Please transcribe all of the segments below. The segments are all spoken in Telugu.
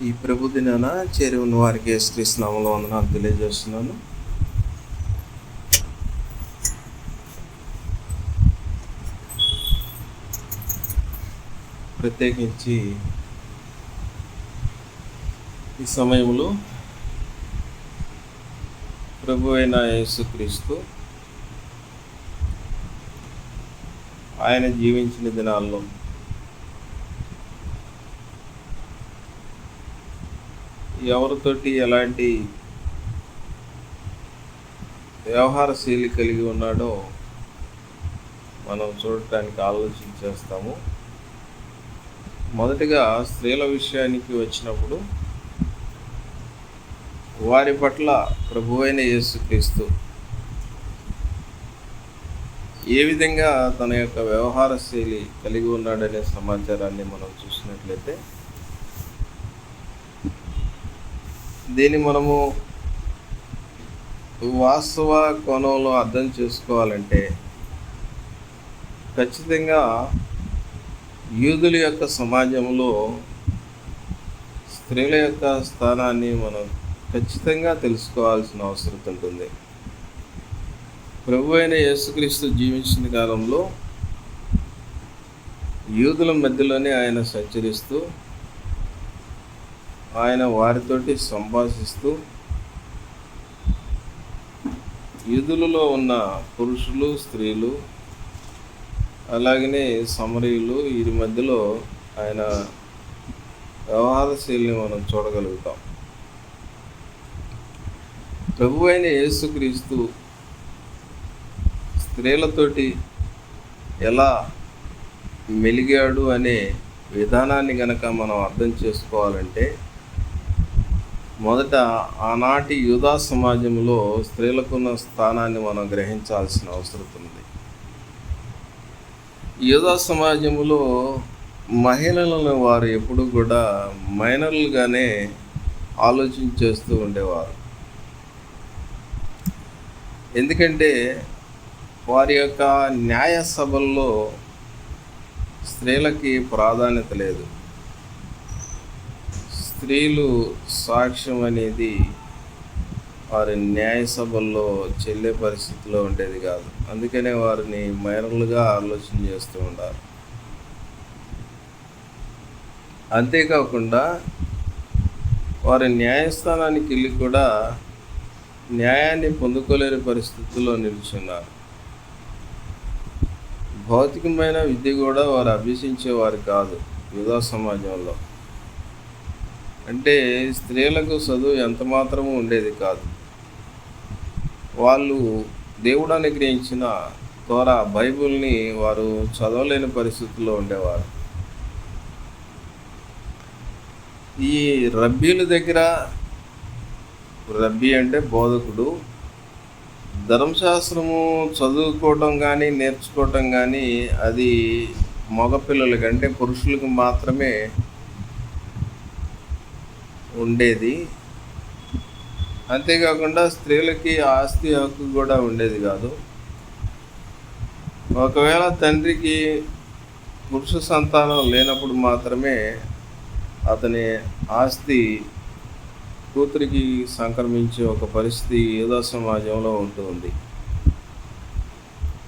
ఈ ప్రభు దినాన చేరి ఉన్న వారికి యేసుక్రీస్తు నామములో వందనాలు తెలియజేస్తున్నాను. ప్రత్యేకించి ఈ సమయంలో ప్రభు అయిన యేసుక్రీస్తు ఆయన జీవించిన దినాల్లో ఎవరితోటి ఎలాంటి వ్యవహార శైలి కలిగి ఉన్నాడో మనం చూడటానికి ఆలోచించేస్తాము. మొదటిగా స్త్రీల విషయానికి వచ్చినప్పుడు వారి పట్ల ప్రభువైన యేసుక్రీస్తు ఏ విధంగా తన యొక్క వ్యవహార శైలి కలిగి ఉన్నాడనే సమాచారాన్ని మనం చూసినట్లయితే దీన్ని మనము వాస్తవ కోణంలో అర్థం చేసుకోవాలంటే ఖచ్చితంగా యూదుల యొక్క సమాజంలో స్త్రీల యొక్క స్థానాన్ని మనం ఖచ్చితంగా తెలుసుకోవాల్సిన అవసరం ఉంటుంది. ప్రభు అయిన యేసుక్రీస్తు జీవించిన కాలంలో యూదుల మధ్యలోనే ఆయన సంచరిస్తూ ఆయన వారితోటి సంభాషిస్తూ యూదులలో ఉన్న పురుషులు, స్త్రీలు, అలాగనే సమరీయులు వీరి మధ్యలో ఆయన వ్యవహార శైలిని మనం చూడగలుగుతాం. ప్రభు అయిన యేసుక్రీస్తు స్త్రీలతోటి ఎలా మెలిగాడు అనే విధానాన్ని గనక మనం అర్థం చేసుకోవాలంటే మొదట ఆనాటి యూదా సమాజంలో స్త్రీలకున్న స్థానాన్ని మనం గ్రహించాల్సిన అవసరం ఉంది. యూదా సమాజంలో మహిళలను వారు ఎప్పుడు కూడా మైనర్లుగానే ఆలోచించేస్తూ ఉండేవారు. ఎందుకంటే వారి యొక్క న్యాయ సభల్లో స్త్రీలకి ప్రాధాన్యత లేదు. స్త్రీలు సాక్ష్యం అనేది వారి న్యాయ సభల్లో చెల్లే పరిస్థితిలో ఉండేది కాదు. అందుకనే వారిని మైనర్లుగా ఆలోచన చేస్తూ ఉండాలి. అంతేకాకుండా వారి న్యాయస్థానానికి వెళ్ళి కూడా న్యాయాన్ని పొందుకోలేని పరిస్థితుల్లో నిలుచున్నారు. భౌతికమైన విద్య కూడా వారు అభ్యసించేవారు కాదు యూదా సమాజంలో. అంటే స్త్రీలకు చదువు ఎంత మాత్రము ఉండేది కాదు. వాళ్ళు దేవుడు అనుగ్రహించిన తోరా బైబిల్ని వారు చదవలేని పరిస్థితుల్లో ఉండేవారు. ఈ రబ్బీల దగ్గర, రబ్బీ అంటే బోధకుడు, ధర్మశాస్త్రము చదువుకోవటం కానీ నేర్చుకోవటం కానీ అది మగపిల్లలకి అంటే పురుషులకు మాత్రమే ఉండేది. అంతేకాకుండా స్త్రీలకి ఆస్తి హక్కు కూడా ఉండేది కాదు. ఒకవేళ తండ్రికి పురుష సంతానం లేనప్పుడు మాత్రమే అతని ఆస్తి కూతురికి సంక్రమించే ఒక పరిస్థితి యూదా సమాజంలో ఉంటుంది.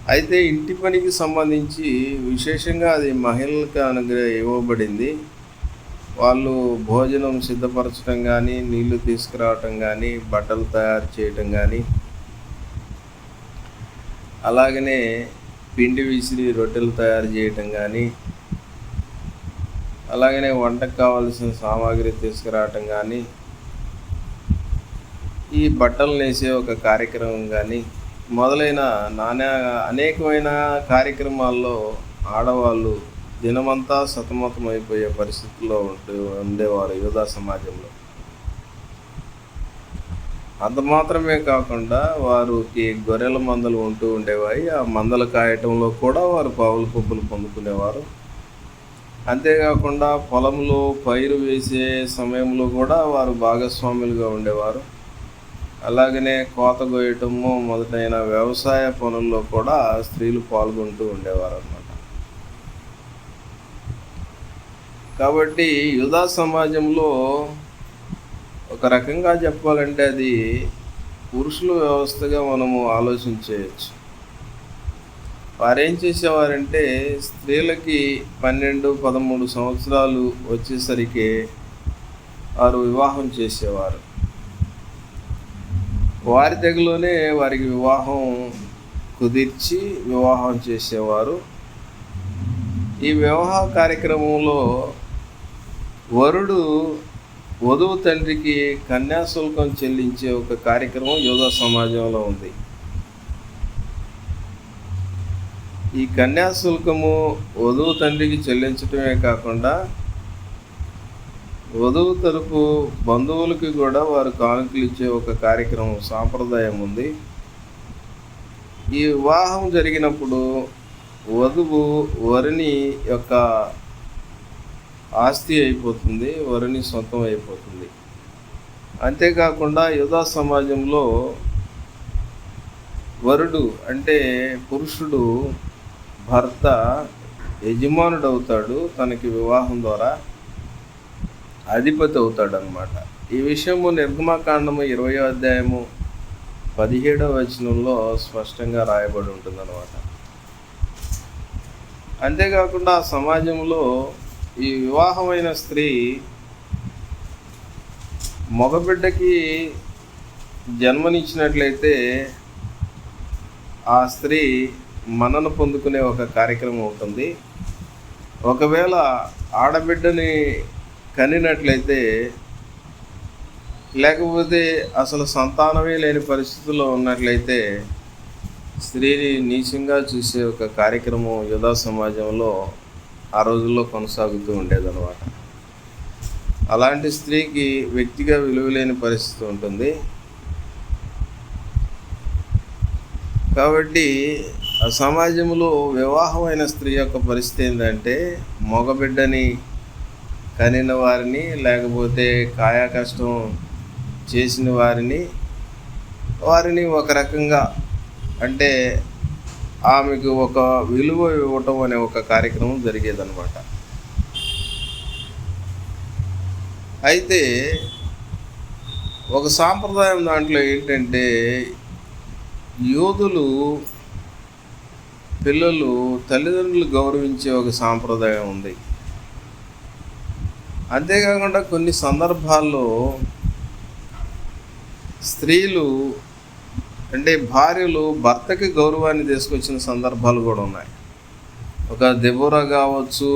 అయితే ఇంటి పనికి సంబంధించి విశేషంగా అది మహిళలకు ఇవ్వబడింది. వాళ్ళు భోజనం సిద్ధపరచడం కానీ, నీళ్లు తీసుకురావటం కానీ, బట్టలు తయారు చేయటం కానీ, అలాగనే పిండి విసిరి రొట్టెలు తయారు చేయటం కానీ, అలాగనే వంటకు కావాల్సిన సామాగ్రి తీసుకురావటం కానీ, ఈ బట్టలు నేసే ఒక కార్యక్రమం కానీ మొదలైన అనేకమైన కార్యక్రమాల్లో ఆడవాళ్ళు దినమంతా సతమతమైపోయే పరిస్థితుల్లో ఉండేవారు యూదా సమాజంలో. అంత మాత్రమే కాకుండా వారికి గొర్రెల మందలు ఉంటూ ఉండేవాయి. ఆ మందలు కాయటంలో కూడా వారు పావులు పప్పులు పొందుకునేవారు. అంతేకాకుండా పొలంలో పైరు వేసే సమయంలో కూడా వారు భాగస్వాములుగా ఉండేవారు. అలాగనే కోత కోయటము మొదలైన వ్యవసాయ పనుల్లో కూడా స్త్రీలు పాల్గొంటూ ఉండేవారు అన్నమాట. కాబట్టి యూదా సమాజంలో ఒక రకంగా చెప్పాలంటే అది పురుషుల వ్యవస్థగా మనము ఆలోచించేయచ్చు. వారేం చేసేవారంటే స్త్రీలకి 12-13 సంవత్సరాలు వచ్చేసరికి వారు వివాహం చేసేవారు. వారి తెగలోనే వారికి వివాహం కుదిర్చి వివాహం చేసేవారు. ఈ వివాహ కార్యక్రమంలో వరుడు వధువు తండ్రికి కన్యాశుల్కం చెల్లించే ఒక కార్యక్రమం యూదా సమాజంలో ఉంది. ఈ కన్యాశుల్కము వధువు తండ్రికి చెల్లించడమే కాకుండా వధువు తరపు బంధువులకి కూడా వారు కానుకలు ఇచ్చే ఒక కార్యక్రమం సాంప్రదాయం ఉంది. ఈ వివాహం జరిగినప్పుడు వధువు వరుని యొక్క ఆస్తి అయిపోతుంది, వరుని సొంతం అయిపోతుంది. అంతేకాకుండా యూదా సమాజంలో వరుడు అంటే పురుషుడు భర్త యజమానుడు అవుతాడు, తనకి వివాహం ద్వారా అధిపతి అవుతాడు అన్నమాట. ఈ విషయము నిర్గమకాండము 20వ అధ్యాయము 17వ వచనంలో స్పష్టంగా రాయబడి ఉంటుంది అన్నమాట. అంతేకాకుండా సమాజంలో ఈ వివాహమైన స్త్రీ మగబిడ్డకి జన్మనిచ్చినట్లయితే ఆ స్త్రీ మన్నన పొందుకునే ఒక కార్యక్రమం ఉంటుంది. ఒకవేళ ఆడబిడ్డని కనినట్లయితే, లేకపోతే అసలు సంతానమే లేని పరిస్థితుల్లో ఉన్నట్లయితే స్త్రీని నీచంగా చూసే ఒక కార్యక్రమం యూదా సమాజంలో ఆ రోజుల్లో కొనసాగుతూ ఉండేదన్నమాట. అలాంటి స్త్రీకి వ్యక్తిగా విలువ లేని పరిస్థితి ఉంటుంది. కాబట్టి ఆ సమాజంలో వివాహమైన స్త్రీ యొక్క పరిస్థితి ఏంటంటే మగబిడ్డని కనిన వారిని, లేకపోతే కాయా కష్టం చేసిన వారిని ఒక రకంగా అంటే ఆమెకు ఒక విలువ ఇవ్వటం అనే ఒక కార్యక్రమం జరిగేదన్నమాట. అయితే ఒక సాంప్రదాయం దాంట్లో ఏంటంటే యూదులు పిల్లలు తల్లిదండ్రులు గౌరవించే ఒక సాంప్రదాయం ఉంది. అంతేకాకుండా కొన్ని సందర్భాల్లో స్త్రీలు అంటే భార్యలు భర్తకి గౌరవాన్ని తీసుకొచ్చిన సందర్భాలు కూడా ఉన్నాయి. ఒక దెబోరా కావచ్చు,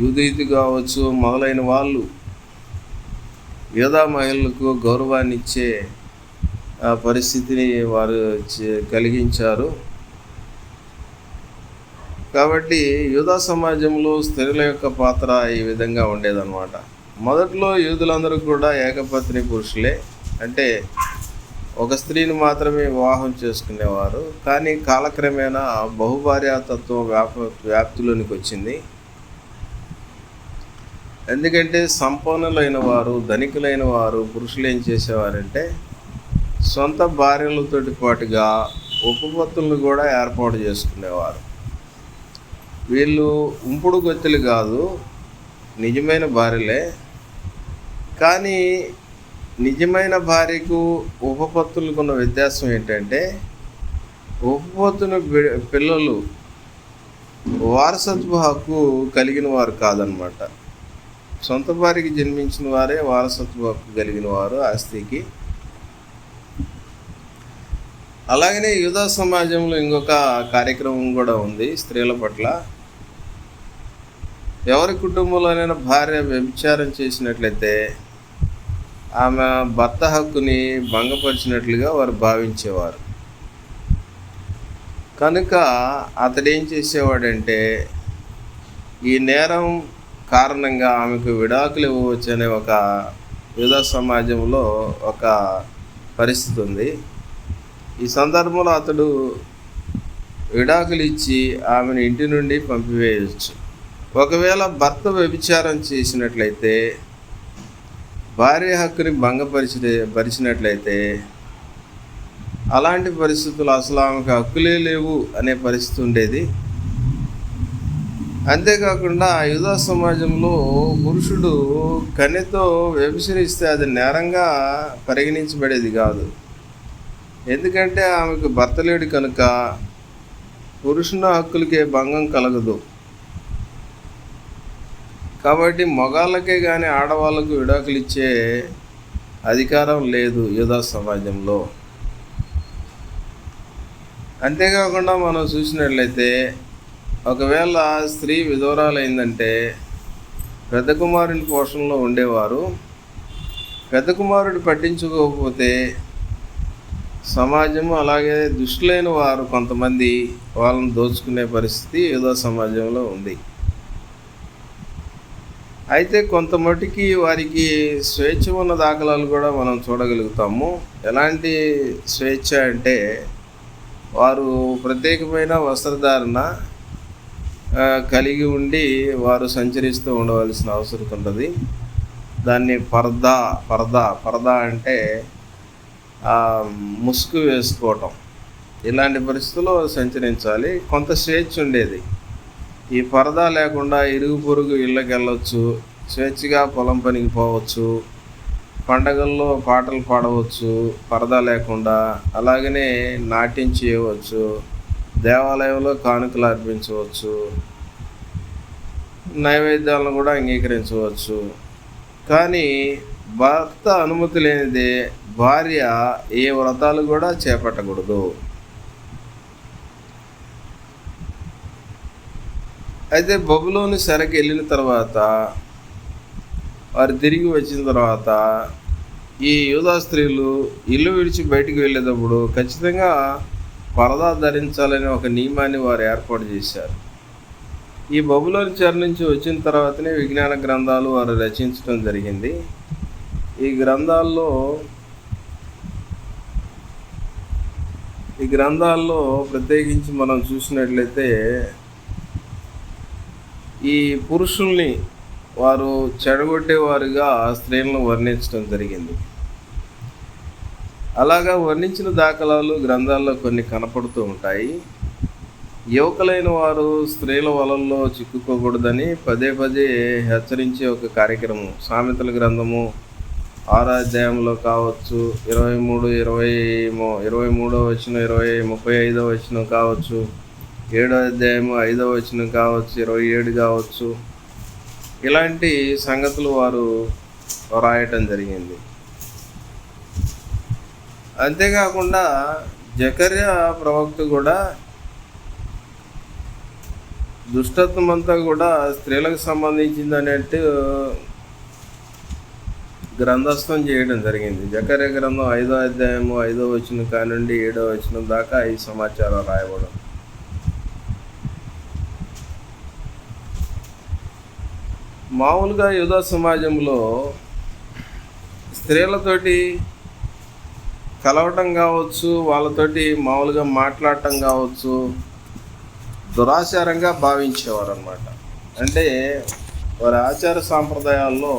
యూదీతు కావచ్చు, మొదలైన వాళ్ళు యూదా మహిళలకు గౌరవాన్ని ఇచ్చే పరిస్థితిని వారు కలిగించారు. కాబట్టి యూదా సమాజంలో స్త్రీల యొక్క పాత్ర ఈ విధంగా ఉండేదన్నమాట. మొదట్లో యూదులందరూ కూడా ఏకపత్ని పురుషులే, అంటే ఒక స్త్రీని మాత్రమే వివాహం చేసుకునేవారు. కానీ కాలక్రమేణా బహుభార్యాతత్వం వ్యాప్తిలోనికి వచ్చింది. ఎందుకంటే సంపన్నులైన వారు, ధనికులైన వారు పురుషులు ఏం చేసేవారంటే సొంత భార్యలతోటి పాటుగా ఉపపత్తులను కూడా ఏర్పాటు చేసుకునేవారు. వీళ్ళు ఉంపుడు గొత్తులు కాదు, నిజమైన భార్యలే. కానీ నిజమైన భార్యకు ఉపపత్తులకు ఉన్న వ్యత్యాసం ఏంటంటే ఉపపత్తుని పిల్లలు వారసత్వ హక్కు కలిగిన వారు కాదనమాట. సొంత భార్యకి జన్మించిన వారే వారసత్వ హక్కు కలిగిన వారు ఆ స్త్రీకి. అలాగనే యూదా సమాజంలో ఇంకొక కార్యక్రమం కూడా ఉంది స్త్రీల పట్ల. ఎవరి కుటుంబంలోనైనా భార్య వ్యభిచారం చేసినట్లయితే ఆమె భర్త హక్కుని భంగపరిచినట్లుగా వారు భావించేవారు. కనుక అతడేం చేసేవాడంటే ఈ నేరం కారణంగా ఆమెకు విడాకులు ఇవ్వవచ్చు అనే ఒక యూదా సమాజంలో ఒక పరిస్థితి ఉంది. ఈ సందర్భంలో అతడు విడాకులు ఇచ్చి ఆమెను ఇంటి నుండి పంపివేయవచ్చు. ఒకవేళ భర్త వ్యభిచారం చేసినట్లయితే, భార్య హక్కుని భంగపరిచినట్లయితే అలాంటి పరిస్థితులు అసలు ఆమెకు హక్కులే లేవు అనే పరిస్థితి ఉండేది. అంతేకాకుండా యూదా సమాజంలో పురుషుడు కన్యతో వ్యభిచరిస్తే అది నేరంగా పరిగణించబడేది కాదు. ఎందుకంటే ఆమెకు భర్త లేడు కనుక పురుషుని హక్కులకే భంగం కలగదు. కాబట్టి మగాళ్ళకే కానీ ఆడవాళ్ళకు విడాకులు ఇచ్చే అధికారం లేదు యూదా సమాజంలో. అంతేకాకుండా మనం చూసినట్లయితే ఒకవేళ స్త్రీ విధవరాలైందంటే పెద్ద కుమారుని పోషణలో ఉండేవారు. పెద్ద కుమారుడు పట్టించుకోకపోతే సమాజం అలాగే దుష్టులైన వారు కొంతమంది వాళ్ళని దోచుకునే పరిస్థితి యూదా సమాజంలో ఉంది. అయితే కొంత మటుకి వారికి స్వేచ్ఛ ఉన్న దాఖలాలు కూడా మనం చూడగలుగుతాము. ఎలాంటి స్వేచ్ఛ అంటే వారు ప్రత్యేకమైన వస్త్రధారణ కలిగి ఉండి వారు సంచరిస్తూ ఉండవలసిన అవసరం ఉంటుంది. దాన్ని పరదా అంటే ముసుగు వేసుకోవటం, ఇలాంటి పరిస్థితుల్లో సంచరించాలి. కొంత స్వేచ్ఛ ఉండేది. ఈ పరదా లేకుండా ఇరుగు పొరుగు ఇళ్ళకి వెళ్ళవచ్చు, స్వేచ్ఛగా పొలం పనికి పోవచ్చు, పండగల్లో పాటలు పాడవచ్చు పరదా లేకుండా. అలాగనే నాట్యం చేయవచ్చు, దేవాలయంలో కానుకలు అర్పించవచ్చు, నైవేద్యాలను కూడా అంగీకరించవచ్చు. కానీ భర్త అనుమతి లేనిదే భార్య ఏ వ్రతాలు కూడా చేపట్టకూడదు. అయితే బబులోను చెరకు వెళ్ళిన తర్వాత వారు తిరిగి వచ్చిన తర్వాత ఈ యూదా స్త్రీలు ఇల్లు విడిచి బయటికి వెళ్ళేటప్పుడు ఖచ్చితంగా పరదా ధరించాలనే ఒక నియమాన్ని వారు ఏర్పాటు చేశారు. ఈ బబులోను చెర నుంచి వచ్చిన తర్వాతనే విజ్ఞాన గ్రంథాలు వారు రచించడం జరిగింది. ఈ గ్రంథాల్లో ప్రత్యేకించి మనం చూసినట్లయితే ఈ పురుషుల్ని వారు చెడగొట్టేవారుగా స్త్రీలను వర్ణించడం జరిగింది. అలాగా వర్ణించిన దాఖలాలు గ్రంథాల్లో కొన్ని కనపడుతూ ఉంటాయి. యువకులైన వారు స్త్రీల వలల్లో చిక్కుకోకూడదని పదే హెచ్చరించే ఒక కార్యక్రమం సామెతల గ్రంథము 6వ అధ్యాయంలో కావచ్చు, 23వ వచనం, 35వ వచనం కావచ్చు, 7వ అధ్యాయము 5వ వచనం కావచ్చు, 27 కావచ్చు, ఇలాంటి సంగతులు వారు రాయటం జరిగింది. అంతేకాకుండా జకర్యా ప్రవక్త కూడా దుష్టత్వం అంతా కూడా స్త్రీలకు సంబంధించింది అనేట్టు గ్రంథస్థం చేయడం జరిగింది. జకర్యా గ్రంథం 5వ అధ్యాయము 5వ వచనం కానుండి 7వ వచనం దాకా ఈ సమాచారం రాయబడం. మామూలుగా యూదా సమాజంలో స్త్రీలతోటి కలవటం కావచ్చు, వాళ్ళతోటి మామూలుగా మాట్లాడటం కావచ్చు, దురాచారంగా భావించేవారు అన్నమాట. అంటే వారి ఆచార సాంప్రదాయాల్లో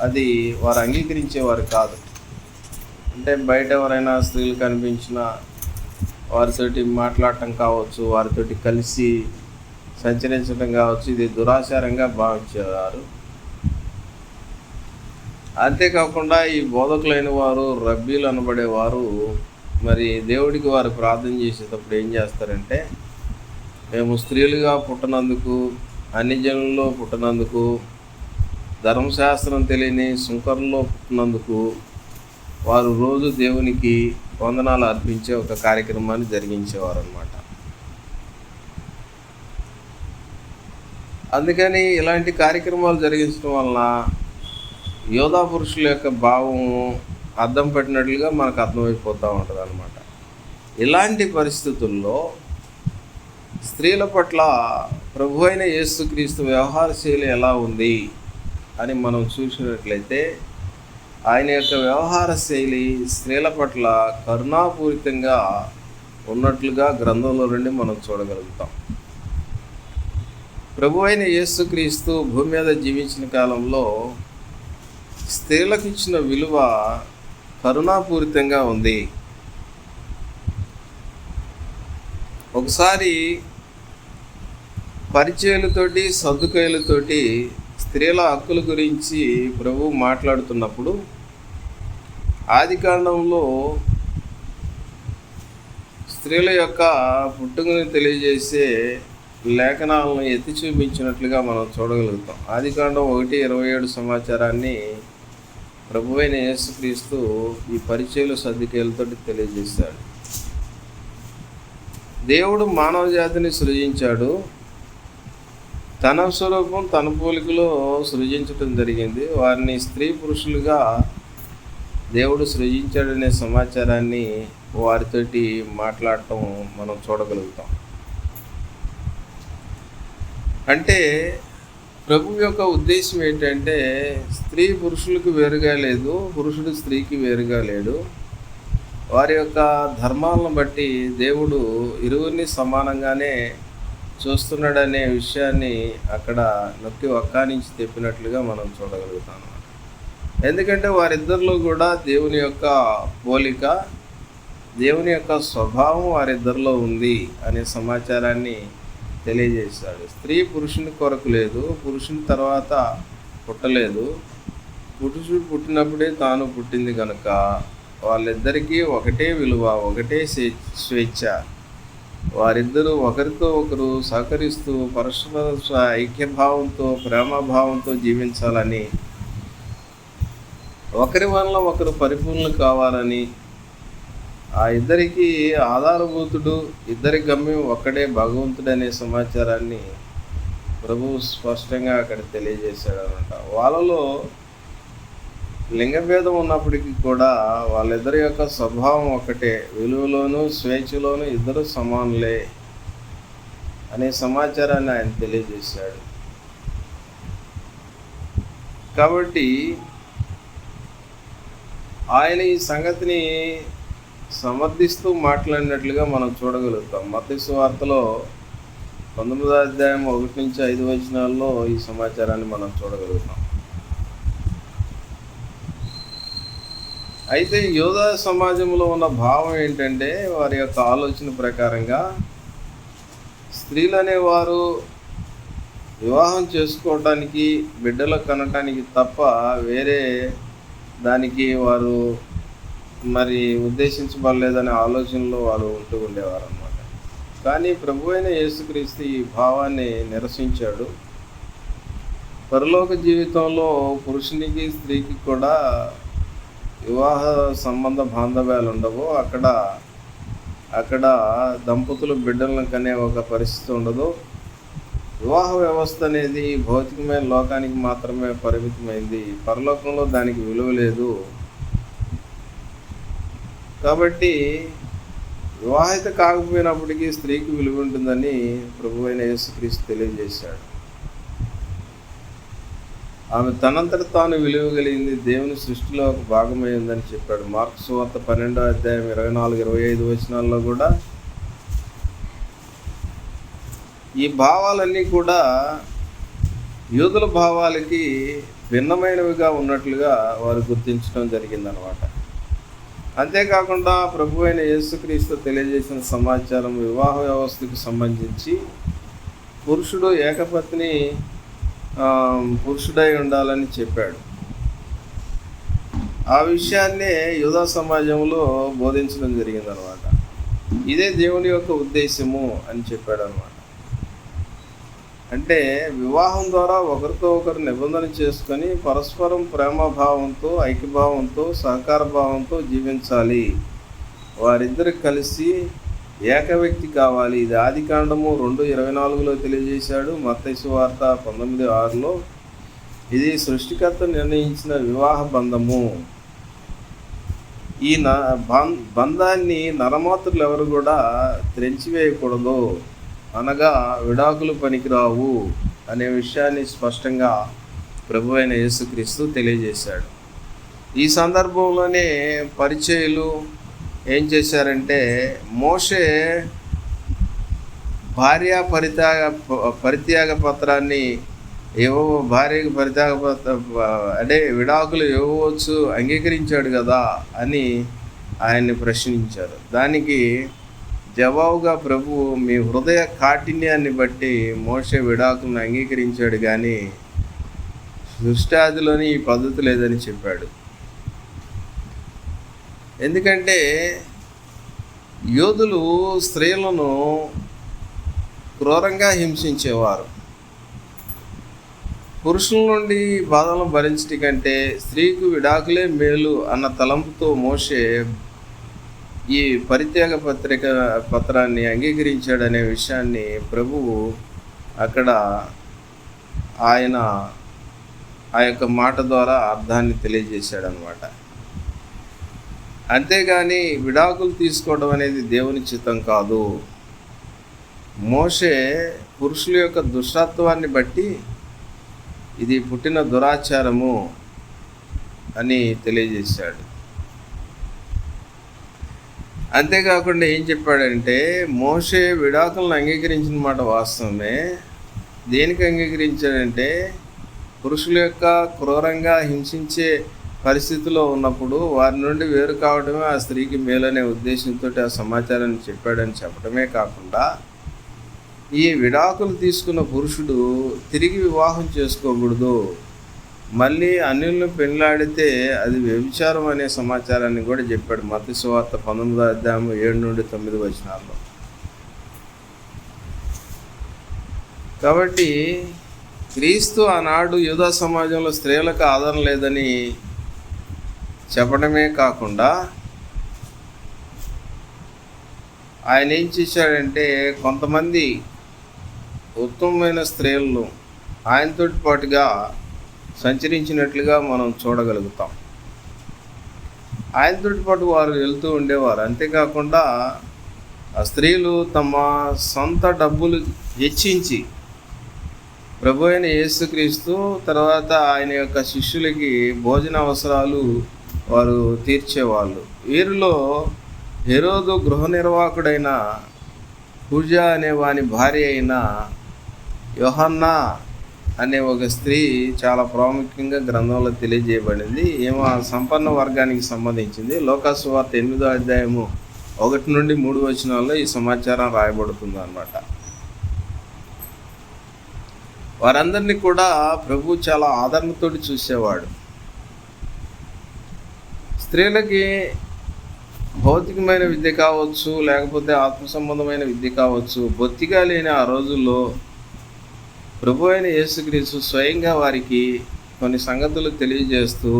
అది వారు అంగీకరించేవారు కాదు. అంటే బయట ఎవరైనా స్త్రీలు కనిపించినా వారితోటి మాట్లాడటం కావచ్చు, వారితోటి కలిసి సంచరించడం కావచ్చు, ఇది దురాచారంగా భావించేవారు. అంతేకాకుండా ఈ బోధకులైన వారు, రబ్బీలు అనబడేవారు, మరి దేవుడికి వారు ప్రార్థన చేసేటప్పుడు ఏం చేస్తారంటే, మేము స్త్రీలుగా పుట్టినందుకు, అన్ని జనుల్లో పుట్టినందుకు, ధర్మశాస్త్రం తెలియని సుంకరంలో పుట్టినందుకు వారు రోజు దేవునికి వందనాలు అర్పించే ఒక కార్యక్రమాన్ని జరిగించేవారు అన్నమాట. అందుకని ఇలాంటి కార్యక్రమాలు జరిగించడం వలన యోధా పురుషుల యొక్క భావం అద్దం పెట్టినట్లుగా మనకు అర్థమైపోతూ ఉంటుంది అన్నమాట. ఇలాంటి పరిస్థితుల్లో స్త్రీల పట్ల ప్రభు అయిన యేసుక్రీస్తు వ్యవహార శైలి ఎలా ఉంది అని మనం చూసినట్లయితే ఆయన యొక్క వ్యవహార శైలి స్త్రీల పట్ల కరుణాపూరితంగా ఉన్నట్లుగా గ్రంథంలో నుండి మనం చూడగలుగుతాం. ప్రభు అయిన యేసుక్రీస్తు భూమి మీద జీవించిన కాలంలో స్త్రీలకు ఇచ్చిన విలువ కరుణాపూరితంగా ఉంది. ఒకసారి పరిచయులతోటి సద్దుకయులతోటి స్త్రీల హక్కుల గురించి ప్రభు మాట్లాడుతున్నప్పుడు ఆదికాండంలో స్త్రీల యొక్క పుట్టుకను తెలియజేసే లేఖనాలను ఎత్తి చూపించినట్లుగా మనం చూడగలుగుతాం. ఆదికాండం 1:27 సమాచారాన్ని ప్రభువైన యేసుక్రీస్తు ఈ పరిచయులు సద్దుకయులతో తెలియజేశాడు. దేవుడు మానవ జాతిని సృజించాడు. తన స్వరూపం తన పోలికలో సృజించడం జరిగింది. వారిని స్త్రీ పురుషులుగా దేవుడు సృజించాడనే సమాచారాన్ని వారితోటి మాట్లాడటం మనం చూడగలుగుతాం. అంటే ప్రభు యొక్క ఉద్దేశం ఏంటంటే స్త్రీ పురుషులకు వేరుగా లేదు, పురుషుడు స్త్రీకి వేరుగా లేడు. వారి యొక్క ధర్మాలను బట్టి దేవుడు ఇరువురిని సమానంగానే చూస్తున్నాడనే విషయాన్ని అక్కడ నొక్కి ఒక్కానించి తెప్పినట్లుగా మనం చూడగలుగుతాం. ఎందుకంటే వారిద్దరిలో కూడా దేవుని యొక్క పోలిక, దేవుని యొక్క స్వభావం వారిద్దరిలో ఉంది అనే సమాచారాన్ని తెలియజేశాడు. స్త్రీ పురుషుని కొరకు లేదు, పురుషుని తర్వాత పుట్టలేదు. పురుషుడు పుట్టినప్పుడే తాను పుట్టింది కనుక వాళ్ళిద్దరికీ ఒకటే విలువ, ఒకటే స్వేచ్ఛ. వారిద్దరూ ఒకరితో ఒకరు సహకరిస్తూ పరస్పర ఐక్యభావంతో ప్రేమభావంతో జీవించాలని, ఒకరి వల్ల ఒకరు పరిపూర్ణులు కావాలని, ఆ ఇద్దరికి ఆధారభూతుడు, ఇద్దరి గమ్యం ఒక్కడే భగవంతుడు అనే సమాచారాన్ని ప్రభువు స్పష్టంగా అక్కడ తెలియజేశాడు అనమాట. వాళ్ళలో లింగభేదం ఉన్నప్పటికీ కూడా వాళ్ళిద్దరి యొక్క స్వభావం ఒకటే, విలువలోనూ స్వేచ్ఛలోనూ ఇద్దరు సమానులే అనే సమాచారాన్ని ఆయన తెలియజేశాడు. కాబట్టి ఆయన ఈ సంగతిని సమర్థిస్తూ మాట్లాడినట్లుగా మనం చూడగలుగుతాం. మత్తయి సువార్తలో 19:1-5 ఈ సమాచారాన్ని మనం చూడగలుగుతాం. అయితే యూదా సమాజంలో ఉన్న భావం ఏంటంటే వారి యొక్క ఆలోచన ప్రకారంగా స్త్రీలు అనేవారు వివాహం చేసుకోవటానికి, బిడ్డలు కనటానికి తప్ప వేరే దానికి వారు మరి ఉద్దేశించబడలేదనే ఆలోచనలో వారు ఉంటూ ఉండేవారు అన్నమాట. కానీ ప్రభు అయిన యేసుక్రీస్తు ఈ భావాన్ని నిరసించాడు. పరలోక జీవితంలో పురుషునికి స్త్రీకి కూడా వివాహ సంబంధ బాంధవ్యాలు ఉండవు. అక్కడ దంపతులు బిడ్డలను కనే ఒక పరిస్థితి ఉండదు. వివాహ వ్యవస్థ అనేది భౌతికమైన లోకానికి మాత్రమే పరిమితమైంది. పరలోకంలో దానికి విలువ లేదు. కాబట్టి వివాహిత కాకపోయినప్పటికీ స్త్రీకి విలువ ఉంటుందని ప్రభువైన యేసుక్రీస్తు తెలియజేశాడు. ఆమె తనంతట తాను విలువ కలిగింది, దేవుని సృష్టిలో ఒక భాగమైందని చెప్పాడు. మార్కు సువార్త 12:24-25 కూడా ఈ భావాలన్నీ కూడా యూదుల భావాలకి భిన్నమైనవిగా ఉన్నట్లుగా వారు గుర్తించడం జరిగిందనమాట. అంతేకాకుండా ప్రభు అయిన యేసుక్రీస్తు తెలియజేసిన సమాచారం వివాహ వ్యవస్థకు సంబంధించి పురుషుడు ఏకపత్ని పురుషుడై ఉండాలని చెప్పాడు. ఆ విషయాన్నే యూదా సమాజంలో బోధించడం జరిగిందనమాట. ఇదే దేవుని యొక్క ఉద్దేశము అని చెప్పాడు అనమాట. అంటే వివాహం ద్వారా ఒకరితో ఒకరు నిబంధన చేసుకొని పరస్పరం ప్రేమభావంతో, ఐక్యభావంతో, సహకార భావంతో జీవించాలి. వారిద్దరు కలిసి ఏక వ్యక్తి కావాలి. ఇది ఆదికాండము 2:24 తెలియజేశాడు. మత్తయి సువార్త 19:6 ఇది సృష్టికర్త నిర్ణయించిన వివాహ బంధము. ఈ బంధాన్ని నరమాతృలు ఎవరు కూడా త్రెంచివేయకూడదు, అనగా విడాకులు పనికిరావు అనే విషయాన్ని స్పష్టంగా ప్రభు అయిన యేసుక్రీస్తు తెలియజేశాడు. ఈ సందర్భంలోనే పరిచయులు ఏం చేశారంటే, మోషే పరిత్యాగ పత్రాన్ని భార్యకు అంటే విడాకులు ఇవ్వవచ్చు అంగీకరించాడు కదా అని ఆయన్ని ప్రశ్నించారు. దానికి జవాబుగా ప్రభువు మీ హృదయ కాఠిన్యాన్ని బట్టి మోషే విడాకులను అంగీకరించాడు, కానీ సృష్టాదిలోని ఈ పద్ధతి లేదని చెప్పాడు. ఎందుకంటే యోధులు స్త్రీలను క్రూరంగా హింసించేవారు. పురుషుల నుండి బాధలను భరించటి కంటే స్త్రీకు విడాకులే మేలు అన్న తలంపుతో మోషే ఈ పరిత్యాగ పత్రాన్ని అంగీకరించాడనే విషయాన్ని ప్రభువు అక్కడ ఆయన ఆ యొక్క మాట ద్వారా అర్థాన్ని తెలియజేశాడనమాట. అంతేగాని విడాకులు తీసుకోవడం అనేది దేవుని చిత్తం కాదు. మోషే పురుషుల యొక్క దుష్టత్వాన్ని బట్టి ఇది పుట్టిన దురాచారము అని తెలియజేశాడు. అంతేకాకుండా ఏం చెప్పాడంటే, మోషే విడాకులను అంగీకరించిన మాట వాస్తవమే. దేనికి అంగీకరించాడంటే, పురుషుల యొక్క క్రూరంగా హింసించే పరిస్థితిలో ఉన్నప్పుడు వారి నుండి వేరు కావడమే ఆ స్త్రీకి మేలనే ఉద్దేశంతో ఆ సమాచారాన్ని చెప్పాడని చెప్పడమే కాకుండా, ఈ విడాకులు తీసుకున్న పురుషుడు తిరిగి వివాహం చేసుకోకూడదు, మళ్ళీ అన్యులను పెళ్ళాడితే అది వ్యభిచారం అనే సమాచారాన్ని కూడా చెప్పాడు. మత్తయి సువార్త 19వ అధ్యాయం 7-9 వచనాల్లో. కాబట్టి క్రీస్తు ఆనాడు యూదా సమాజంలో స్త్రీలకు ఆదరణ లేదని చెప్పడమే కాకుండా, ఆయన ఏం చేశాడంటే కొంతమంది ఉత్తమమైన స్త్రీలను ఆయనతో పాటుగా సంచరించినట్లుగా మనం చూడగలుగుతాం. ఆయనతో పాటు వారు వెళ్తూ ఉండేవారు. అంతేకాకుండా ఆ స్త్రీలు తమ సొంత డబ్బులు హెచ్చించి ప్రభు అయిన యేసుక్రీస్తు తర్వాత ఆయన యొక్క శిష్యులకి భోజన అవసరాలు వారు తీర్చేవాళ్ళు. వీరిలో హెరోదు గృహ నిర్వాహకుడైన పూజ అనే వాని భార్య అయిన యోహన్నా అనే ఒక స్త్రీ చాలా ప్రాముఖ్యంగా గ్రంథంలో తెలియజేయబడింది. ఏమో సంపన్న వర్గానికి సంబంధించింది. లోకాసు వార్త 8వ అధ్యాయము 1-3 వచనాల్లో ఈ సమాచారం రాయబడుతుంది అన్నమాట. వారందరినీ కూడా ప్రభు చాలా ఆదరణతోటి చూసేవాడు. స్త్రీలకి భౌతికమైన విద్య కావచ్చు, లేకపోతే ఆత్మ సంబంధమైన విద్య కావచ్చు, బొత్తిగా లేని ఆ రోజుల్లో ప్రభు అయిన యేసుక్రీస్తు స్వయంగా వారికి కొన్ని సంగతులు తెలియజేస్తూ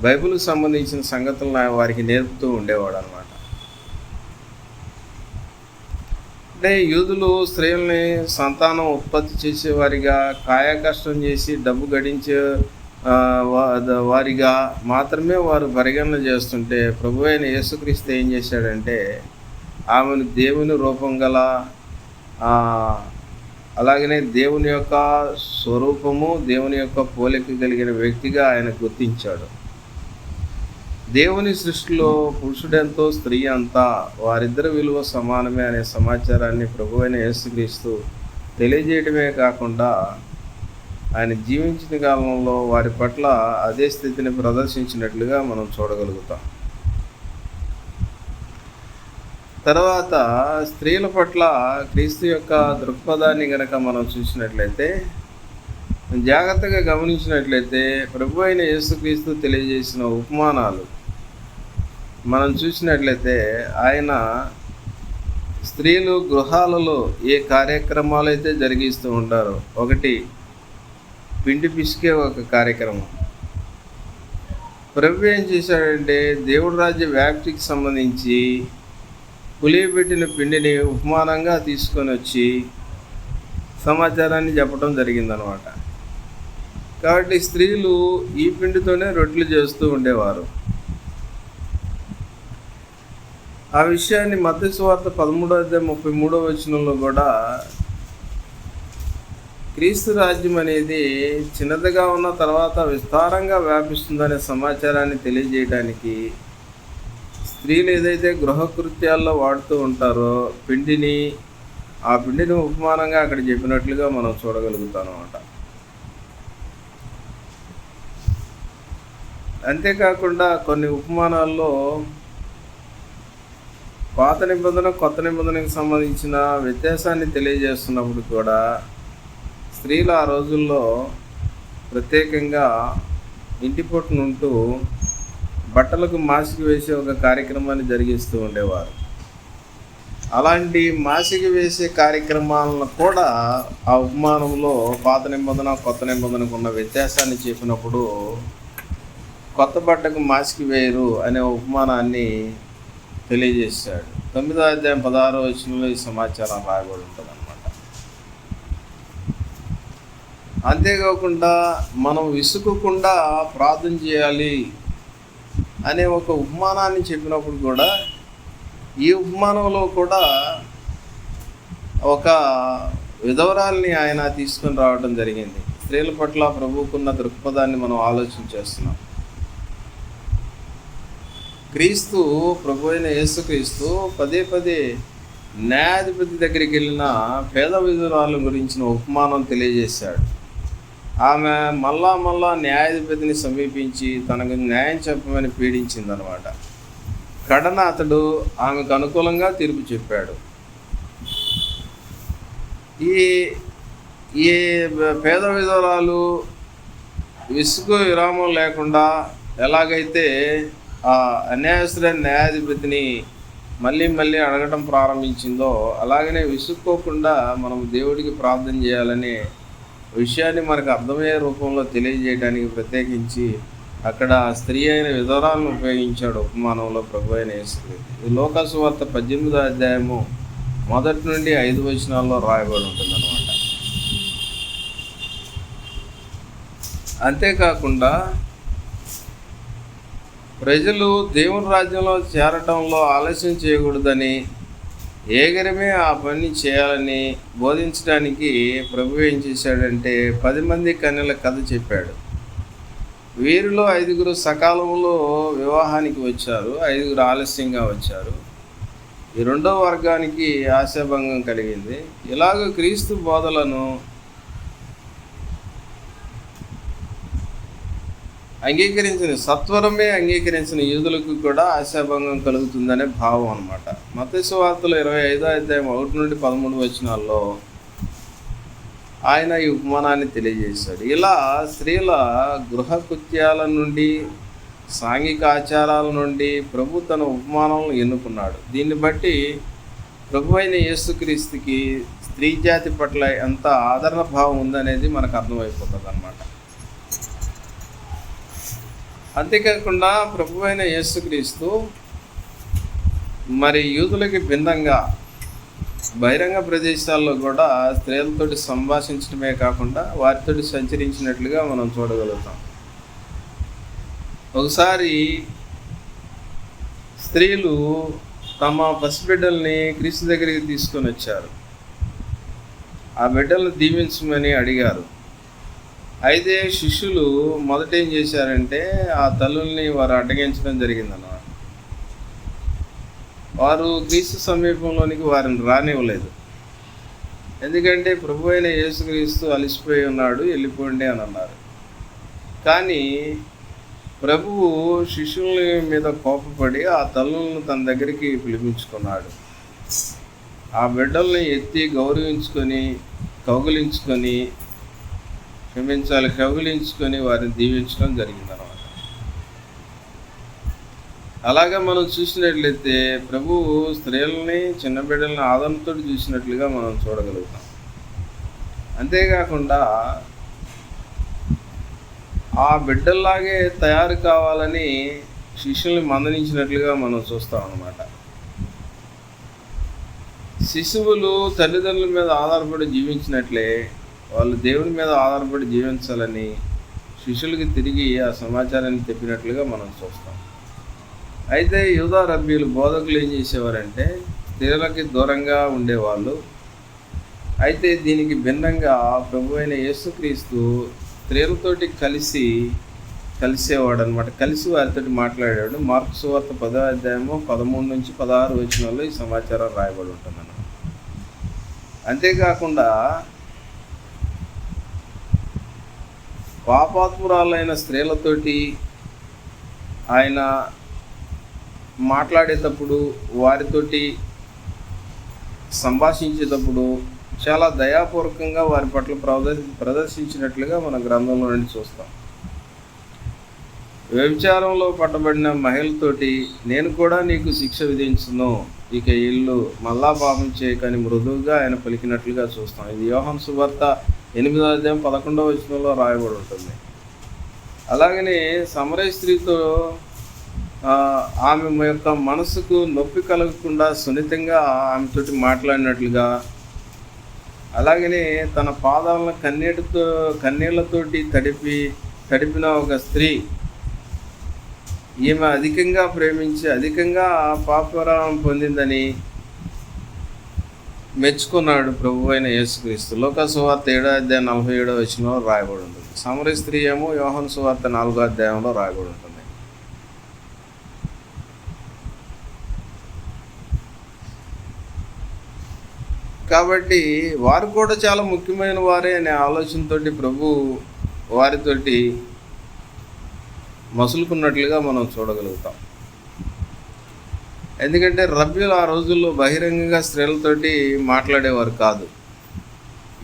బైబిల్కి సంబంధించిన సంగతులను వారికి నేర్పుతూ ఉండేవాడు అనమాట. అంటే యూదులు స్త్రీలని సంతానం ఉత్పత్తి చేసేవారిగా, కాయకష్టం చేసి డబ్బు గడించే వారిగా మాత్రమే వారు పరిగణన చేస్తుంటే, ప్రభు అయిన యేసుక్రీస్తు ఏం చేశాడంటే ఆమెను దేవుని రూపం గల, అలాగనే దేవుని యొక్క స్వరూపము, దేవుని యొక్క పోలిక కలిగిన వ్యక్తిగా ఆయన గుర్తించాడు. దేవుని సృష్టిలో పురుషుడెంతో స్త్రీ అంతా, వారిద్దరి విలువ సమానమే అనే సమాచారాన్ని ప్రభు అయిన యేసుక్రీస్తు తెలియజేయడమే కాకుండా ఆయన జీవించిన కాలంలో వారి పట్ల అదే స్థితిని ప్రదర్శించినట్లుగా మనం చూడగలుగుతాం. తర్వాత స్త్రీల పట్ల క్రీస్తు యొక్క దృక్పథాన్ని కనుక మనం చూసినట్లయితే, జాగ్రత్తగా గమనించినట్లయితే ప్రభు అయిన యేసుక్రీస్తు తెలియజేసిన ఉపమానాలు మనం చూసినట్లయితే, ఆయన స్త్రీలు గృహాలలో ఏ కార్యక్రమాలు అయితే జరిగిస్తూ ఉంటారో, ఒకటి పిండి పిసికే ఒక కార్యక్రమం. ప్రభు ఏం చేశాడంటే దేవుడి రాజ్య వ్యాప్తికి సంబంధించి పులియబెట్టిన పిండిని ఉపమానంగా తీసుకొని వచ్చి సమాచారాన్ని చెప్పడం జరిగిందనమాట. కాబట్టి స్త్రీలు ఈ పిండితోనే రొట్టెలు చేస్తూ ఉండేవారు. ఆ విషయాన్ని మత్తయి సువార్త 13వ అధ్యాయం 33వ వచనంలో కూడా క్రీస్తు రాజ్యం అనేది చిన్నదిగా ఉన్న తర్వాత విస్తారంగా వ్యాపిస్తుందనే సమాచారాన్ని తెలియజేయడానికి స్త్రీలు ఏదైతే గృహకృత్యాల్లో వాడుతూ ఉంటారో పిండిని, ఆ పిండిని ఉపమానంగా అక్కడ చెప్పినట్లుగా మనం చూడగలుగుతాం అన్నమాట. అంతేకాకుండా కొన్ని ఉపమానాల్లో పాత నిబంధన కొత్త నిబంధనకు సంబంధించిన వ్యత్యాసాన్ని తెలియజేస్తున్నప్పుడు కూడా స్త్రీలు ఆ రోజుల్లో ప్రత్యేకంగా ఇంటి పొట్టునుంటూ బట్టలకు మాసిక వేసే ఒక కార్యక్రమాన్ని జరిగిస్తూ ఉండేవారు. అలాంటి మాసిక వేసే కార్యక్రమాలను కూడా ఆ ఉపమానంలో పాత నిబంధన కొత్త నిబంధనకు ఉన్న వ్యత్యాసాన్ని చెప్పినప్పుడు కొత్త బట్టకు మాసిక వేయరు అనే ఉపమానాన్ని తెలియజేశాడు. 9వ అధ్యాయం 16వ వచనంలో ఈ సమాచారం రాయబడి ఉంటుంది అన్నమాట. అంతేకాకుండా మనం విసుగకుండా ప్రార్థన చేయాలి అనే ఒక ఉపమానాన్ని చెప్పినప్పుడు కూడా ఈ ఉపమానంలో కూడా ఒక విధవరాల్ని ఆయన తీసుకొని రావడం జరిగింది. స్త్రీల పట్ల ప్రభువుకున్న దృక్పథాన్ని మనం ఆలోచన చేస్తున్నాం. ప్రభు అయిన యేసుక్రీస్తు పదే పదే న్యాయాధిపతి దగ్గరికి వెళ్ళిన పేద విధురాల గురించిన ఉపమానం తెలియజేశాడు. ఆమె మళ్ళా న్యాయాధిపతిని సమీపించి తనకు న్యాయం చెప్పమని పీడించిందనమాట. కడన అతడు ఆమెకు అనుకూలంగా తీర్పు చెప్పాడు. ఈ పేద విధవరాలు విసుగు విరామం లేకుండా ఎలాగైతే ఆ అన్యాయస్తులైన న్యాయాధిపతిని మళ్ళీ అడగటం ప్రారంభించిందో అలాగనే విసుక్కోకుండా మనం దేవుడికి ప్రార్థన చేయాలనే విషయాన్ని మనకు అర్థమయ్యే రూపంలో తెలియజేయడానికి ప్రత్యేకించి అక్కడ స్త్రీ అయిన విధవరాలను ఉపయోగించాడు ఉపమానంలో ప్రభు అయిన యేసుక్రీస్తు. ఇది లోకాసు వార్త 18వ అధ్యాయము 1 నుండి 5 వచనాల్లో రాయబడి ఉంటుందన్నమాట. అంతేకాకుండా ప్రజలు దేవుని రాజ్యంలో చేరటంలో ఆలస్యం చేయకూడదని, ఏగరమే ఆ పని చేయాలని బోధించడానికి ప్రభు ఏం చేశాడంటే 10 మంది కన్యల కథ చెప్పాడు. వీరిలో 5 సకాలంలో వివాహానికి వచ్చారు, 5 ఆలస్యంగా వచ్చారు. ఈ 2వ వర్గానికి ఆశాభంగం కలిగింది. ఇలాగ క్రీస్తు బోధలను సత్వరమే అంగీకరించిన యూదులకు కూడా ఆశాభంగం కలుగుతుందనే భావం అన్నమాట. మత్తయి సువార్తలో 25వ అధ్యాయం 1 నుండి 13 వచనాల్లో ఆయన ఈ ఉపమానాన్ని తెలియజేశాడు. ఇలా స్త్రీల గృహ కృత్యాల నుండి సాంఘిక ఆచారాల నుండి ప్రభు తన ఉపమానాలను ఎన్నుకున్నాడు. దీన్ని బట్టి ప్రభు అయిన యేసుక్రీస్తుకి స్త్రీ జాతి పట్ల ఎంత ఆదరణ భావం ఉందనేది మనకు అర్థమైపోతుంది అన్నమాట. అంతేకాకుండా ప్రభు అయిన యేసుక్రీస్తు మరి యూదులకి భిన్నంగా బహిరంగ ప్రదేశాల్లో కూడా స్త్రీలతోటి సంభాషించడమే కాకుండా వారితోటి సంచరించినట్లుగా మనం చూడగలుగుతాం. ఒకసారి స్త్రీలు తమ పసిబిడ్డల్ని క్రీస్తు దగ్గరికి తీసుకొని వచ్చారు. ఆ బిడ్డలను దీవించమని అడిగారు. అయితే శిష్యులు మొదట ఏం చేశారంటే ఆ తల్లుల్ని వారు అడ్డగించడం జరిగిందన్నమాట. వారు క్రీస్తు సమీపంలోనికి వారిని రానివ్వలేదు. ఎందుకంటే ప్రభు అయిన యేసుక్రీస్తు అలసిపోయి ఉన్నాడు, వెళ్ళిపోండి అని అన్నారు. కానీ ప్రభువు శిష్యుల మీద కోపపడి ఆ తల్లులను తన దగ్గరికి పిలిపించుకున్నాడు. ఆ బిడ్డల్ని ఎత్తి గౌరవించుకొని కౌగిలించుకొని వారిని దీవించడం జరిగిందన్నమాట. అలాగా మనం చూసినట్లయితే ప్రభువు స్త్రీలని చిన్న బిడ్డలని ఆదరణతో చూసినట్లుగా మనం చూడగలుగుతాం. అంతేకాకుండా ఆ బిడ్డల్లాగే తయారు కావాలని శిష్యుల్ని మందలించినట్లుగా మనం చూస్తాం అన్నమాట. శిశువులు తల్లిదండ్రుల మీద ఆధారపడి జీవించినట్లే వాళ్ళు దేవుని మీద ఆధారపడి జీవించాలని శిష్యులకి తిరిగి ఆ సమాచారాన్ని చెప్పినట్లుగా మనం చూస్తాం. అయితే యూదా రబ్బీలు బోధకులు ఏం చేసేవారంటే స్త్రీలకి దూరంగా ఉండేవాళ్ళు. అయితే దీనికి భిన్నంగా ప్రభు అయిన యేసుక్రీస్తు స్త్రీలతోటి కలిసేవాడు అనమాట. కలిసి వారితో మాట్లాడాడు. మార్కు సువార్త 10వ అధ్యాయము 13 నుంచి 16 వచనాల్లో ఈ సమాచారం రాయబడి ఉంటుంది అన్నమాట. అంతేకాకుండా పాపాత్మురాలైన స్త్రీలతోటి ఆయన మాట్లాడేటప్పుడు, వారితోటి సంభాషించేటప్పుడు చాలా దయాపూర్వకంగా వారి పట్ల ప్రదర్శించినట్లుగా మన గ్రంథంలో నుండి చూస్తాం. వ్యభిచారంలో పట్టబడిన మహిళతోటి నేను కూడా నీకు శిక్ష విధించును, ఇక ఇల్లు మళ్ళా పాపం చేయకని మృదువుగా ఆయన పలికినట్లుగా చూస్తాం. ఇది యోహాను సువార్త 8వ అధ్యాయం 11వ వచనంలో రాయబడి ఉంటుంది. అలాగనే సమరయ స్త్రీతో ఆమె యొక్క మనసుకు నొప్పి కలగకుండా సున్నితంగా ఆమెతోటి మాట్లాడినట్లుగా, అలాగనే తన పాదాలను కన్నీళ్లతోటి తడిపిన ఒక స్త్రీ, ఈమె అధికంగా ప్రేమించి అధికంగా పాపరామం పొందిందని మెచ్చుకున్నాడు ప్రభు అయిన యేసుక్రీస్తు. లూకా సువార్త 7వ అధ్యాయం 47వ వచనంలో రాయబడి ఉంటుంది. సమరయ స్త్రీ ఏమో యోహాను సువార్త 4వ అధ్యాయంలో రాయబడి ఉంటుంది. కాబట్టి వారు కూడా చాలా ముఖ్యమైన వారే అనే ఆలోచనతోటి ప్రభు వారితోటి మసులుకున్నట్లుగా మనం చూడగలుగుతాం. ఎందుకంటే రబ్బీలు ఆ రోజుల్లో బహిరంగంగా స్త్రీలతోటి మాట్లాడేవారు కాదు.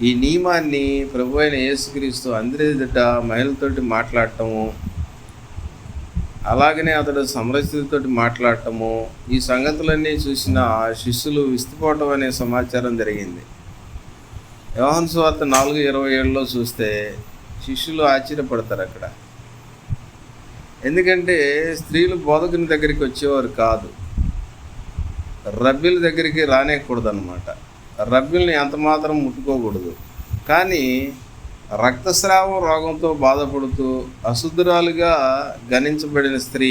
ఈ నియమాన్ని ప్రభు అయిన యేసుక్రీస్తు అందరి ఎదుట మహిళలతోటి మాట్లాడటము, అలాగనే అతడు సమరస్త్రీతో మాట్లాడటము, ఈ సంగతులన్నీ చూసిన శిష్యులు విస్తుపోవటం అనే సమాచారం జరిగింది. యోహాను సువార్త 4:27లో చూస్తే శిష్యులు ఆశ్చర్యపడతారు అక్కడ. ఎందుకంటే స్త్రీలు బోధకుని దగ్గరికి వచ్చేవారు కాదు, రబ్బీల దగ్గరికి రానేకూడదు అన్నమాట. రబ్బీల్ని ఎంతమాత్రం ముట్టుకోకూడదు. కానీ రక్తస్రావం రోగంతో బాధపడుతూ అశుద్ధురాలుగా గణించబడిన స్త్రీ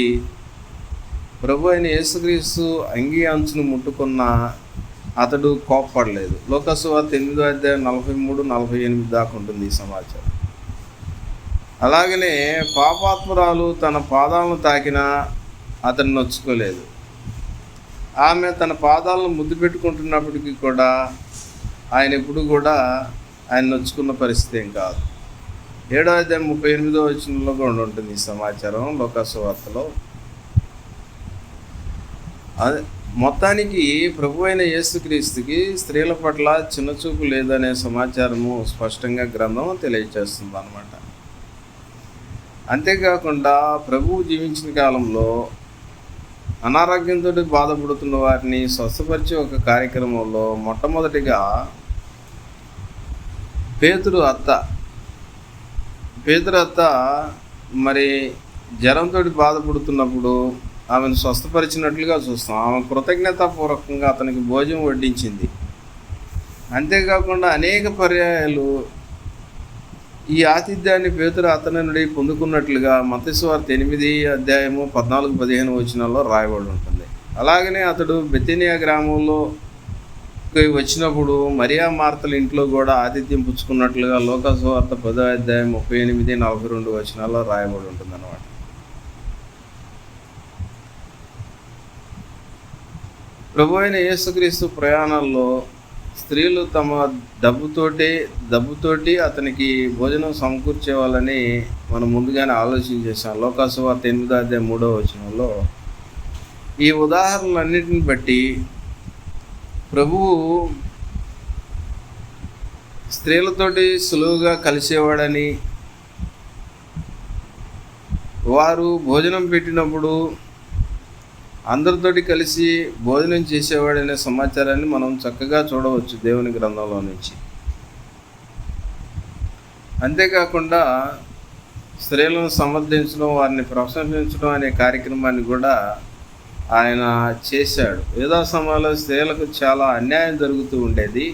ప్రభు అయిన యేసుక్రీస్తు అంగీ అంచును ముట్టుకున్న అతడు కోప్పడలేదు. లూకా సువార్త 8వ అధ్యాయం 43-48 దాకా ఉంటుంది ఈ సమాచారం. అలాగనే పాపాత్మురాలు తన పాదాలను తాకినా అతన్ని నొచ్చుకోలేదు. ఆమె తన పాదాలను ముద్దు పెట్టుకుంటున్నప్పటికీ కూడా ఆయన ఎప్పుడు కూడా ఆయన నొచ్చుకున్న పరిస్థితి ఏం కాదు. 7వ అధ్యాయం 38వ వచనంలో కూడా ఉంటుంది ఈ సమాచారం లూకా సువార్తలో. మొత్తానికి ప్రభు అయిన యేసుక్రీస్తుకి స్త్రీల పట్ల చిన్నచూపు లేదనే సమాచారము స్పష్టంగా గ్రంథం తెలియజేస్తుంది అన్నమాట. అంతేకాకుండా ప్రభువు జీవించిన కాలంలో అనారోగ్యంతో బాధపడుతున్న వారిని స్వస్థపరిచే ఒక కార్యక్రమంలో మొట్టమొదటిగా పేతురు అత్త మరి జ్వరంతో బాధపడుతున్నప్పుడు ఆమెను స్వస్థపరిచినట్లుగా చూస్తాం. ఆమె కృతజ్ఞతాపూర్వకంగా అతనికి భోజనం వడ్డించింది. అంతేకాకుండా అనేక పర్యాయాలు ఈ ఆతిథ్యాన్ని పేతురు అతని నుండి పొందుకున్నట్లుగా మత్తయి సువార్త 8వ అధ్యాయము 14-15 వచనాల్లో రాయబడి ఉంటుంది. అలాగనే అతడు బెతనియా గ్రామంలో వచ్చినప్పుడు మరియా మార్తల ఇంట్లో కూడా ఆతిథ్యం పుచ్చుకున్నట్లుగా లూకా సువార్త 10వ అధ్యాయం 38-42 వచనాల్లో రాయబడి ఉంటుంది అన్నమాట. ప్రభు అయిన యేసుక్రీస్తు ప్రయాణాల్లో స్త్రీలు తమ డబ్బుతోటి అతనికి భోజనం సమకూర్చేవాళ్ళని మనం ముందుగానే ఆలోచన చేశాం. లూకా సువార్త 8వ అధ్యాయం 3వ వచనంలో ఈ ఉదాహరణలన్నిటిని బట్టి ప్రభువు స్త్రీలతోటి సులువుగా కలిసేవాడని, వారు భోజనం పెట్టినప్పుడు అందరితోటి కలిసి భోజనం చేసేవాడనే సమాచారాన్ని మనం చక్కగా చూడవచ్చు దేవుని గ్రంథంలో నుంచి. అంతేకాకుండా స్త్రీలను సమర్థించడం, వారిని ప్రశంసించడం అనే కార్యక్రమాన్ని కూడా ఆయన చేశాడు. యూదా సమయంలో స్త్రీలకు చాలా అన్యాయం జరుగుతూ ఉండేది.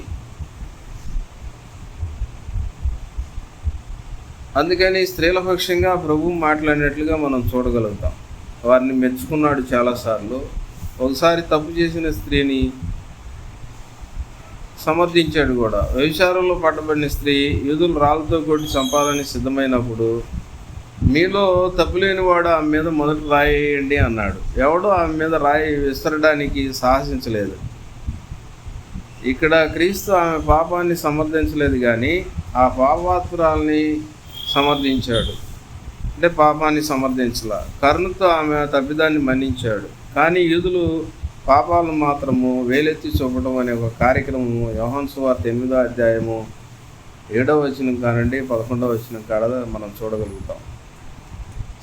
అందుకని స్త్రీల పక్షంగా ప్రభువు మాట్లాడినట్లుగా మనం చూడగలుగుతాం. వారిని మెచ్చుకున్నాడు చాలాసార్లు. ఒకసారి తప్పు చేసిన స్త్రీని సమర్థించాడు కూడా. వ్యభిచారంలో పట్టబడిన స్త్రీ యూదులు రాళ్ళతో కొట్టి చంపాలని సిద్ధమైనప్పుడు మీలో తప్పులేని వాడు ఆమె మీద మొదట రాయేయండి అన్నాడు. ఎవడో ఆమె మీద రాయి విసరడానికి సాహసించలేదు. ఇక్కడ క్రీస్తు ఆమె పాపాన్ని సమర్థించలేదు, కానీ ఆ పాపాత్మురాల్ని సమర్థించాడు. అంటే పాపాన్ని సమర్థించలా, కరుణతో ఆమె తప్పిదాన్ని మన్నించాడు. కానీ యూదులు పాపాలను మాత్రము వేలెత్తి చూపడం అనే ఒక కార్యక్రమము యోహాను సువార్త 8వ అధ్యాయము 7వ వచనం కానండి 11వ వచనం కాడ మనం చూడగలుగుతాం.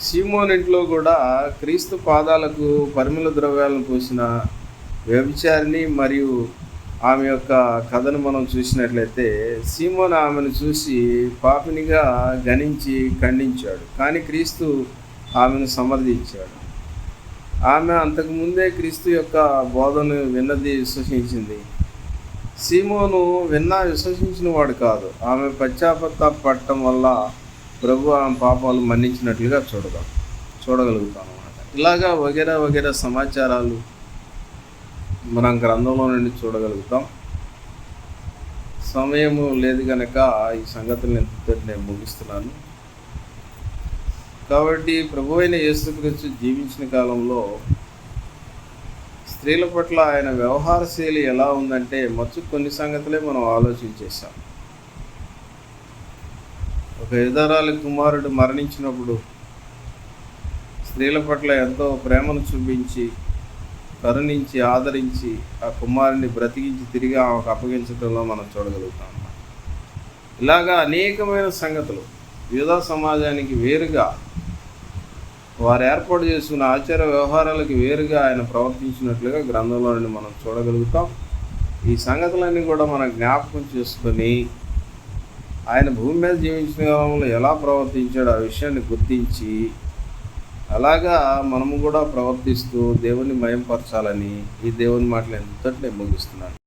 సీమోను ఇంట్లో కూడా క్రీస్తు పాదాలకు పరిమళ ద్రవ్యాలను పూసిన వ్యభిచారిణి మరియు ఆమె యొక్క కథను మనం చూసినట్లయితే సీమోను ఆమెను చూసి పాపినిగా గణించి ఖండించాడు. కానీ క్రీస్తు ఆమెను సమర్థించాడు. ఆమె అంతకుముందే క్రీస్తు యొక్క బోధను విన్నది, విశ్వసించింది. సీమోను విశ్వసించిన వాడు కాదు. ఆమె పశ్చాత్తాపడటం వల్ల ప్రభు ఆమె పాపాలు మన్నించినట్లుగా చూడగలుగుతాం అన్నమాట. ఇలాగా వగేరా సమాచారాలు మనం గ్రంథంలో నుండి చూడగలుగుతాం. సమయము లేదు కనుక ఈ సంగతులను నేను ముగిస్తున్నాను. కాబట్టి ప్రభువైన యేసుక్రీస్తు జీవించిన కాలంలో స్త్రీల పట్ల ఆయన వ్యవహార శైలి ఎలా ఉందంటే కొన్ని సంగతులే మనం ఆలోచించేసాం. ఒక యుధరాలి కుమారుడు మరణించినప్పుడు స్త్రీల పట్ల ఎంతో ప్రేమను చూపించి, కరుణించి, ఆదరించి ఆ కుమారుని బ్రతికించి తిరిగి ఆమెకు అప్పగించడంలో మనం చూడగలుగుతాం. ఇలాగా అనేకమైన సంగతులు యూదా సమాజానికి వేరుగా వారు ఏర్పాటు చేసుకున్న ఆచార వ్యవహారాలకు వేరుగా ఆయన ప్రవర్తించినట్లుగా గ్రంథంలో నుండి మనం చూడగలుగుతాం. ఈ సంగతులన్నీ కూడా మనం జ్ఞాపకం చేసుకొని ఆయన భూమి మీద జీవించిన కాలంలో ఎలా ప్రవర్తించాడో ఆ విషయాన్ని గుర్తించి అలాగా మనము కూడా ప్రవర్తిస్తూ దేవుని మయంపరచాలని ఈ దేవుని మాటలు ఎంతటి ముగిస్తున్నాను.